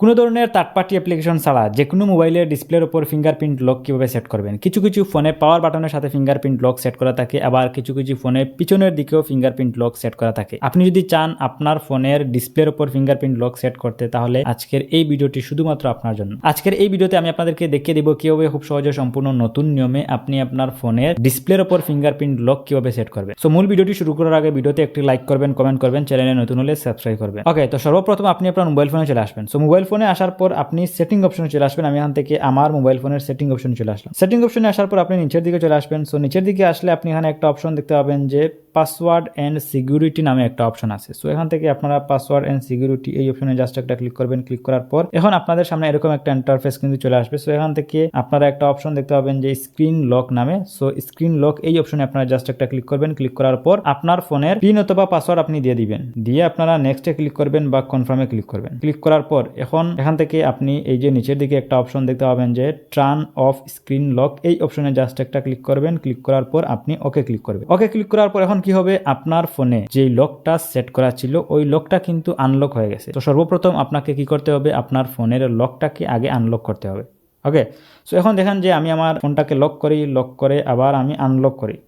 কোনো ধরনের third party application ছাড়া যে কোনো মোবাইলের ডিসপ্লের উপর ফিঙ্গারপ্রিন্ট লক কীভাবে সেট করবেন। কিছু কিছু ফোনে পাওয়ার বাটনের সাথে ফিঙ্গারপ্রিন্ট লক সেট করা থাকে, আবার কিছু কিছু ফোনে পিছনের দিকেও ফিঙ্গারপ্রিন্ট লক সেট করা থাকে। আপনি যদি চান আপনার ফোনের ডিসপ্লের উপর ফিঙ্গারপ্রিন্ট লক সেট করতে, তাহলে আজকের এই ভিডিওটি শুধুমাত্র আপনার জন্য। আজকের এই ভিডিওতে আমি আপনাদেরকে দেখিয়ে দিব কিভাবে খুব সহজে সম্পূর্ণ নতুন নিয়মে আপনি আপনার ফোনের ডিসপ্লের উপর ফিঙ্গারপ্রিন্ট লক কিভাবে সেট করবেন। সো মূল ভিডিওটি শুরু করার আগে ভিডিওতে একটি লাইক করবেন, কমেন্ট করবেন, চ্যানেলে নতুন হলে সাবস্ক্রাইব করবেন। ওকে, তো সর্বপ্রথম আপনি আপনার মোবাইল ফোনে চলে আসবেন। সো মোবাইল ফোনে আসার পর আপনি সেটিং অপশনে চলে আসবেন। আমি এখান থেকে আমার মোবাইল ফোনের সেটিং অপশনে চলে আসলাম। সেটিং অপশনে আসার পর আপনি নিচের দিকে চলে আসবেন। সো নিচের দিকে আসলে আপনি এখানে একটা অপশন দেখতে পাবেন যে পাসওয়ার্ড এন্ড সিকিউরিটি নামে একটা অপশন আছে। সো এখান থেকে আপনারা পাসওয়ার্ড এন্ড সিকিউরিটি এই অপশনে জাস্ট একটা ক্লিক করবেন। ক্লিক করার পর এখন আপনাদের সামনে এরকম একটা ইন্টারফেস কিন্তু চলে আসবে। সো এখান থেকে আপনারা একটা অপশন দেখতে পাবেন যে স্ক্রিন লক নামে। সো স্ক্রিন লক এই অপশনে আপনারা জাস্ট একটা ক্লিক করবেন। ক্লিক করার পর আপনার ফোনের পিন অথবা পাসওয়ার্ড আপনি দিয়ে দিবেন, দিয়ে আপনারা নেক্সটে ক্লিক করবেন বা কনফার্মে ক্লিক করবেন। ক্লিক করার পর এখন এখান থেকে আপনি এই যে নিচের দিকে একটা অপশন দেখতে পাবেন যে টার্ন অফ স্ক্রিন লক এই অপশনে জাস্ট একটা ক্লিক করবেন। ক্লিক করার পর আপনি ওকে ক্লিক করবেন। ওকে ক্লিক করার পর এখন কি হবে, আপনার ফোনে যে লকটা সেট করা ছিল ওই লকটা কিন্তু আনলক হয়ে গেছে। তো সর্বপ্রথম আপনাকে কি করতে হবে, আপনার ফোনের লকটাকে আগে আনলক করতে হবে। ওকে, সো এখন দেখেন যে আমি আমার ফোনটাকে লক করি, লক করে আবার আমি আনলক করি।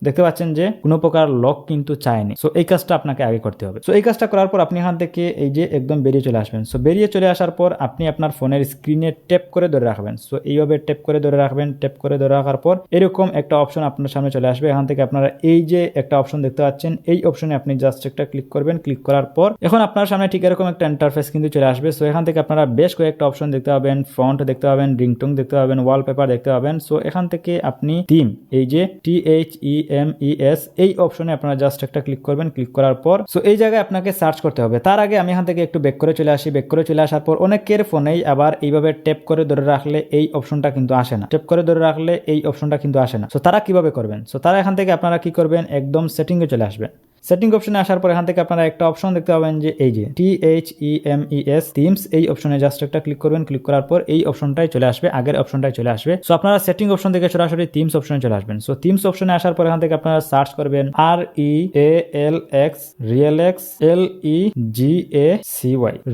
দেখতে পাচ্ছেন যে কোনো প্রকার লক কিন্তু চায়নি। সো এই কাজটা আপনাকে আগে করতে হবে। সো এই কাজটা করার পর আপনি এখান থেকে এই যে একদম বেরিয়ে চলে আসবেন। সো বেরিয়ে চলে আসার পর আপনি আপনার ফোনের স্ক্রিনে ট্যাপ করে ধরে রাখবেন। সো এইভাবে ট্যাপ করে ধরে রাখবেন। ট্যাপ করে ধরে রাখার পর এরকম একটা অপশন আপনার সামনে চলে আসবে। এখান থেকে আপনারা এই যে একটা অপশন দেখতে পাচ্ছেন, এই অপশনে আপনি জাস্ট একটা ক্লিক করবেন। ক্লিক করার পর এখন আপনার সামনে ঠিক এরকম একটা ইন্টারফেস কিন্তু চলে আসবে। সো এখান থেকে আপনারা বেশ কয়েকটা অপশন দেখতে পাবেন, ফন্ট দেখতে পাবেন, রিংটোন দেখতে পাবেন, ওয়ালপেপার দেখতে পাবেন। সো এখান থেকে আপনি থিম এই যে THEMES এই অপশনে আপনারা জাস্ট একটা ক্লিক করবেন। ক্লিক করার পর সো এই জায়গায় আপনাকে সার্চ করতে হবে। তার আগে আমি এখান থেকে একটু ব্যাক করে চলে আসি। ব্যাক করে চলে আসার পর অনেকের ফোনেই আবার এইভাবে ট্যাপ করে ধরে রাখলে এই অপশনটা কিন্তু আসে না। ট্যাপ করে ধরে রাখলে এই অপশনটা কিন্তু আসে না। সো তারা কিভাবে করবেন, সো তারা এখান থেকে আপনারা কি করবেন, একদম সেটিংয়ে চলে আসবেন। সেটিং অপশনে আসার পর এখান থেকে আপনারা একটা অপশন দেখতে পাবেন যে এই যে THEMES থিমস এই অপশনে জাস্ট একটা ক্লিক করবেন। ক্লিক করার পর এই অপশনটাই চলে আসবে, আগের অপশনটাই চলে আসবে। সো আপনারা সেটিং অপশন থেকে সরাসরি থিমস অপশনে চলে আসবেন। সো থিমস অপশনে আসার পর এখান থেকে আপনারা সার্চ করবেন REALX LEGACY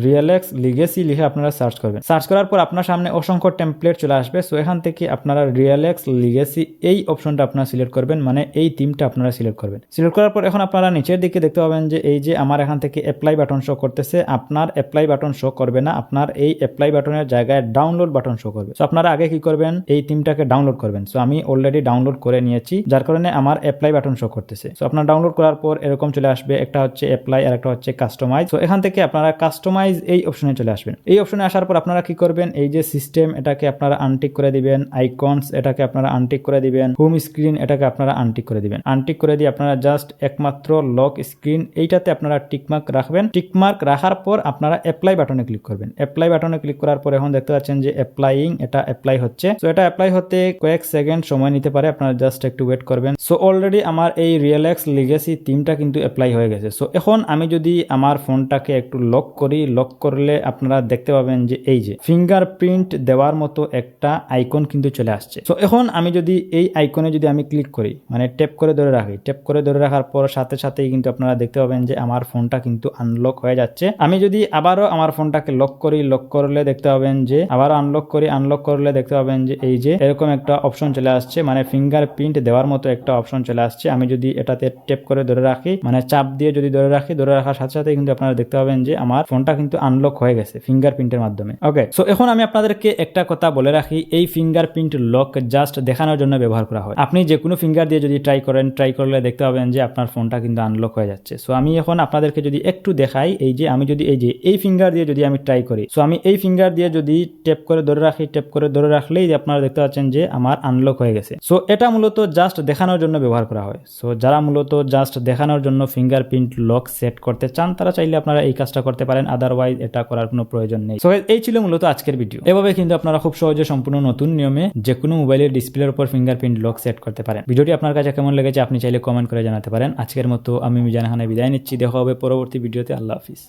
রিয়েলেক্স লিগেসি লিখে আপনারা সার্চ করবেন। সার্চ করার পর আপনার সামনে অসংখ্য টেমপ্লেট চলে আসবে। সো এখান থেকে আপনারা রিয়েলেক্স লিগেসি এই অপশনটা আপনারা সিলেক্ট করবেন, মানে এই থিমটা আপনারা সিলেক্ট করবেন। সিলেক্ট করার পর এখন আপনারা নিচের দিকে দেখতে পাবেন যে এই যে আমার এখান থেকে অ্যাপ্লাই বাটন শো করতেছে। আপনার অ্যাপ্লাই বাটন শো করবে না, আপনার এই অ্যাপ্লাই বাটনের জায়গায় ডাউনলোড বাটন শো করবে। সো আপনারা আগে কি করবেন, এই থিমটাকে ডাউনলোড করবেন। সো আমি অলরেডি ডাউনলোড করে নিয়েছি, যার কারণে আমার অ্যাপ্লাই বাটন শো করতেছে। সো আপনারা ডাউনলোড করার পর এরকম চলে আসবে, একটা হচ্ছে অ্যাপ্লাই আর একটা হচ্ছে কাস্টমাইজ। সো এখান থেকে আপনারা কাস্টমাইজ এই অপশনে চলে আসবেন। এই অপশনে আসার পর আপনারা কি করবেন, এই যে সিস্টেম এটাকে আপনারা আনটিক করে দিবেন, আইকনস এটাকে আপনারা আনটিক করে দিবেন, হোম স্ক্রিন এটাকে আপনারা আনটিক করে দিবেন। আনটিক করে দিয়ে আপনারা জাস্ট একমাত্র লক স্ক্রিন এইটাতে আপনারা টিকমার্ক রাখবেন। টিকমার্ক রাখার পর আপনারা অ্যাপ্লাই বাটনে ক্লিক করবেন। অ্যাপ্লাই বাটনে ক্লিক করার পর এখন দেখতে পাচ্ছেন যে অ্যাপ্লাইং এটা অ্যাপ্লাই হচ্ছে। সো এটা অ্যাপ্লাই হতে কয়েক সেকেন্ড সময় নিতে পারে, আপনারা জাস্ট একটু ওয়েট করবেন। সো অলরেডি আমার এই রিয়েলেক্স লিগেসি থিমটা কিন্তু অ্যাপ্লাই হয়ে গেছে। সো এখন আমি যদি আমার ফোনটাকে একটু লক করি, লক করলে আপনারা দেখতে পাবেন যে এই যে ফিঙ্গারপ্রিন্ট দেওয়ার মতো একটা আইকন কিন্তু চলে আসছে। সো এখন আমি যদি এই আইকনে যদি আমি ক্লিক করি, মানে ট্যাপ করে ধরে রাখি, ট্যাপ করে ধরে রাখার পর সাথে সাথেই কিন্তু আপনারা দেখতে পাবেন যে আমার ফোনটা কিন্তু আনলক হয়ে যাচ্ছে। আমি যদি আবারও আমার ফোনটাকে লক করি, লক করলে দেখতে পাবেন যে আবারও আনলক করি, আনলক করলে দেখতে পাবেন যে এই যে এরকম একটা অপশন চলে আসছে, মানে ফিঙ্গারপ্রিন্ট দেওয়ার মতো একটা অপশন চলে আসছে। আমি যদি এটাতে ট্যাপ করে ধরে রাখি, মানে চাপ দিয়ে যদি ধরে রাখি, ধরে রাখার সাথে সাথে কিন্তু আপনারা দেখতে পাবেন যে আমার ফোনটা কিন্তু আনলক হয়ে গেছে ফিঙ্গারপ্রিন্টের মাধ্যমে। ওকে, সো এখন আমি আপনাদেরকে একটা কথা বলে রাখি, এই ফিঙ্গারপ্রিন্ট লক জাস্ট দেখানোর জন্য ব্যবহার করা হয়। আপনি যে কোনো ফিঙ্গার দিয়ে যদি ট্রাই করেন, ট্রাই করলে দেখতে পাবেন যে আপনার ফোনটা কিন্তু আনলক হয়ে যাচ্ছে। সো আমি এখন আপনাদেরকে যদি একটু দেখাই, এই যে আমি যদি এই ফিঙ্গার দিয়ে যদি আমি ট্রাই করি, সো আমি এই ফিঙ্গার দিয়ে যদি ট্যাপ করে ধরে রাখি, ট্যাপ করে ধরে রাখলেই আপনারা দেখতে পাচ্ছেন যে আমার আনলক হয়ে গেছে। সো এটা মূলত জাস্ট দেখানোর জন্য ব্যবহার করা হয়। সো যারা মূলত জাস্ট দেখানোর জন্য ফিঙ্গারপ্রিন্ট লক সেট করতে চান, তারা চাইলে আপনারা এই কাজটা করতে পারেন, আদারওয়াইজ এটা করার কোনো প্রয়োজন নেই। সো এই ছিল মূলত আজকের ভিডিও। এভাবে কিন্তু আপনারা খুব সহজে সম্পূর্ণ নতুন নিয়মে যে কোনো মোবাইলের ডিসপ্লের উপর ফিঙ্গারপ্রিন্ট লক সেট করতে পারেন। ভিডিওটি আপনার কাছে কেমন লেগেছে আপনি চাইলে কমেন্ট করে জানাতে পারেন। আজকের মতো আমি মিজান খানে বিদায় নিচ্ছি, দেখা হবে পরবর্তী ভিডিওতে। আল্লাহ হাফিজ।